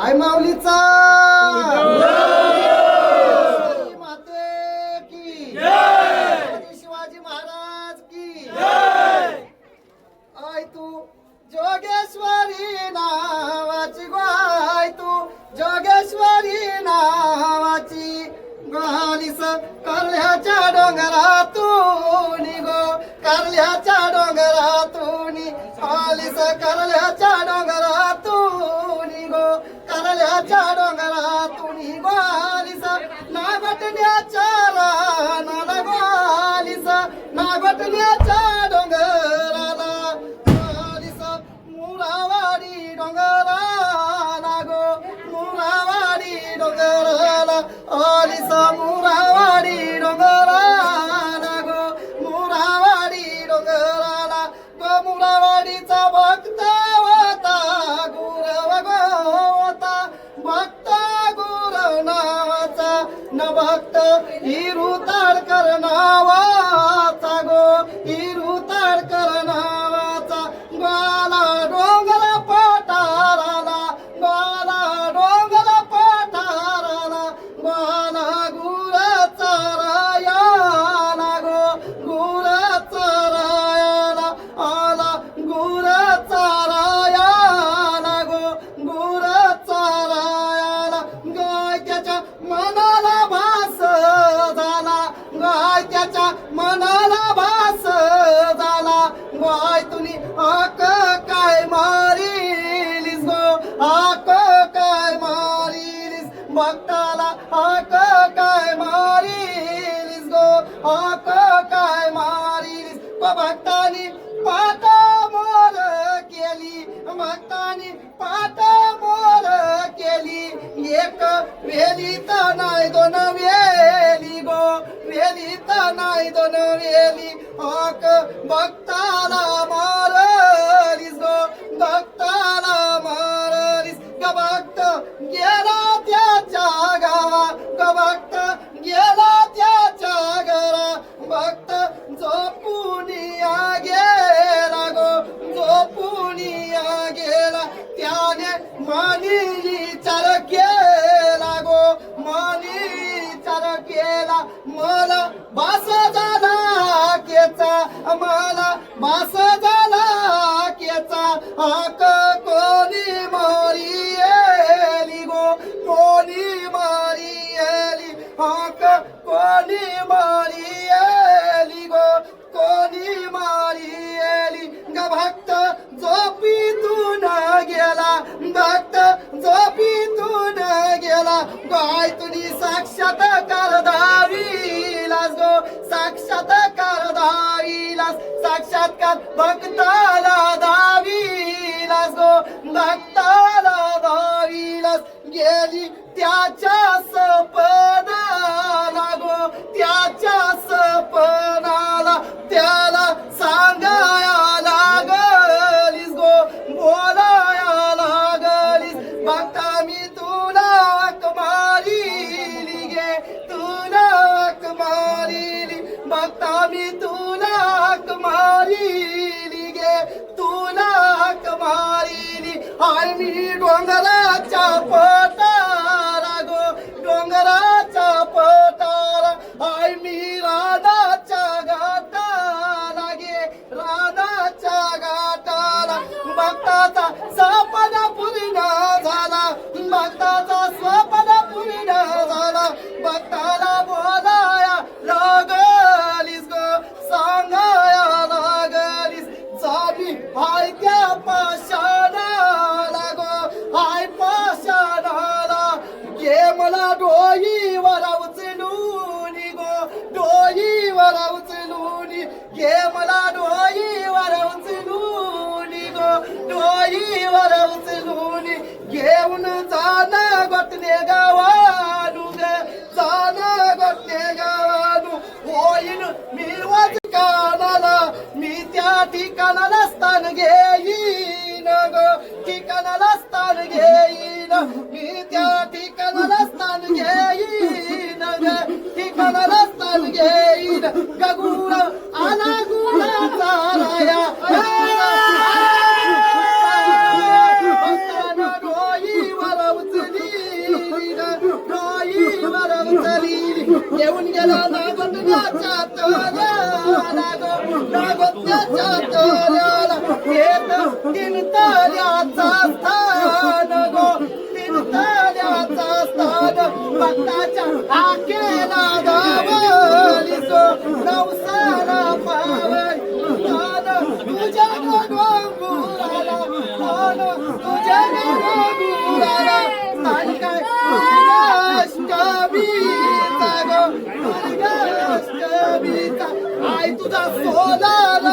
आई माऊलीचा माते की जय, शिवाजी महाराज की जय. आई तू जोगेश्वरी नावाची गाय, तू जोगेश्वरी नावाची गालीस कारल्याच्या डोंगरातून गो, कारल्याच्या डोंगरातून आलीस, कारल्याच्या डोंगरातून गो, कारल्याच्या डोंगरातून गालीस नागटण्याच्या रानाला गालीस, नागटण्याच्या डोंगराला गालीस, मुरावाडी डोंगराला गो, मुरावाडी डोंगराला आलीस, मुरावाडी डोंगराला गो, मुरावाडी डोंगराला गो. मुरावाडीचा भक्त होता गुरव होता, भक्त गुरव नावाचा न भक्त हिरू ताडकर नावाचा गो, हिरू ताडकर नावाचा. गाला डोंगर पठाराला, गाला डोंगर पठाराला, गाला गुर चरायाला गो, गुर चरायाला आला, गुर चरायाला गो, गुर चरायाला. गाय त्याच्या मनाला भास झाला, गाय त्याच्या मनाला भास झाला. गाय तुनी आक काय मारिलीस गो, आक काय मारिलीस भक्ताला, आक काय मारिलीस गो, आक काय मारिलीस. भक्तानी पाठ मोर केली, भक्तानी पाठ मोर केली. एक वेली तर नाही दोन वेली गो, वेली तर नाही दोन वेली. आक भक्ताला मारलीस गो, भक्ताला मारलीस. ग भक्त गेला त्याच्या गावा, ग भक्त गेला त्याच्या घरा. भक्त झोपुनिया गेला गो, झोपुनिया गेला. त्याने मानी विचार केला गो, मानी विचार केला. मला बास झाला केचा, मला बास झाला केचा. आक कोणी मारी येली गो, कोणी मारी येली. आक कोणी मारी येली गो, कोणी मारी येली. ग भक्त झोपीतून गेला, भक्त झोपीतून गेला. गाय तुनी साक्षात्कार दाविलास गो, साक्षात्कार दाविलास. साक्षात्कार भक्ताला दाविलास गो, भक्ताला दाविलास. गेली त्याच्या सपनाला गो, त्याच्या सपनाला. त्याला सांगाया लागलीस गो, बोलाया लागलीस. भक्ता मी तुला हाक मारिली गे, तुला हाक मारिली. भक्ता मी तुला हाक मारिली गे, तुला हाक मारिली. हाय मी डोंगराच्या पठारा गो, डोंगराच्या पठारा. हाय मी राधाच्या घाटाला गे, राधाच्या घाटाला. भक्ताचा सपना पूर्ण झाला, भक्ताचा स्वप्न पूर्ण झाला. भक्ताला बोलाया लागलीस गो, सांगाया लागलीस. झाली हाय त्या पाषाणाला गो, हाय पाषाणाला. घे मला डोईवर उचलून गो, डोईवर उचलून. घे मला डोईवर उचलून गो, डोईवर उचलून. घेऊन जाणं गोटणे गावानू ग, जाणं गोटणे गावानू. होईन मिळवत कानाला, मी त्या ठिकाणाला स्थान घेईन ग, ठिकाणाला स्थान घेईन. मी त्या ठिकाणाला स्थान घेईन ग, ठिकाणाला स्थान घेईन. गगुळ आला गुळाचा राया, भक्तांना डोईवर नागोत्याच्या तळ्याला गो नागोत्याच्या तळ्याला येत तीन तळ्याचा स्थान गो तीन तळ्याचा स्थान भक्ताच्या आकेला धावली गो नवसाला पावली तुझ्या गोंगुराला तुझ्या गोंगुराला आणि काय दुर्गाष्टमीचा गो दुर्गाष्टमीचा आई तुझा सोलार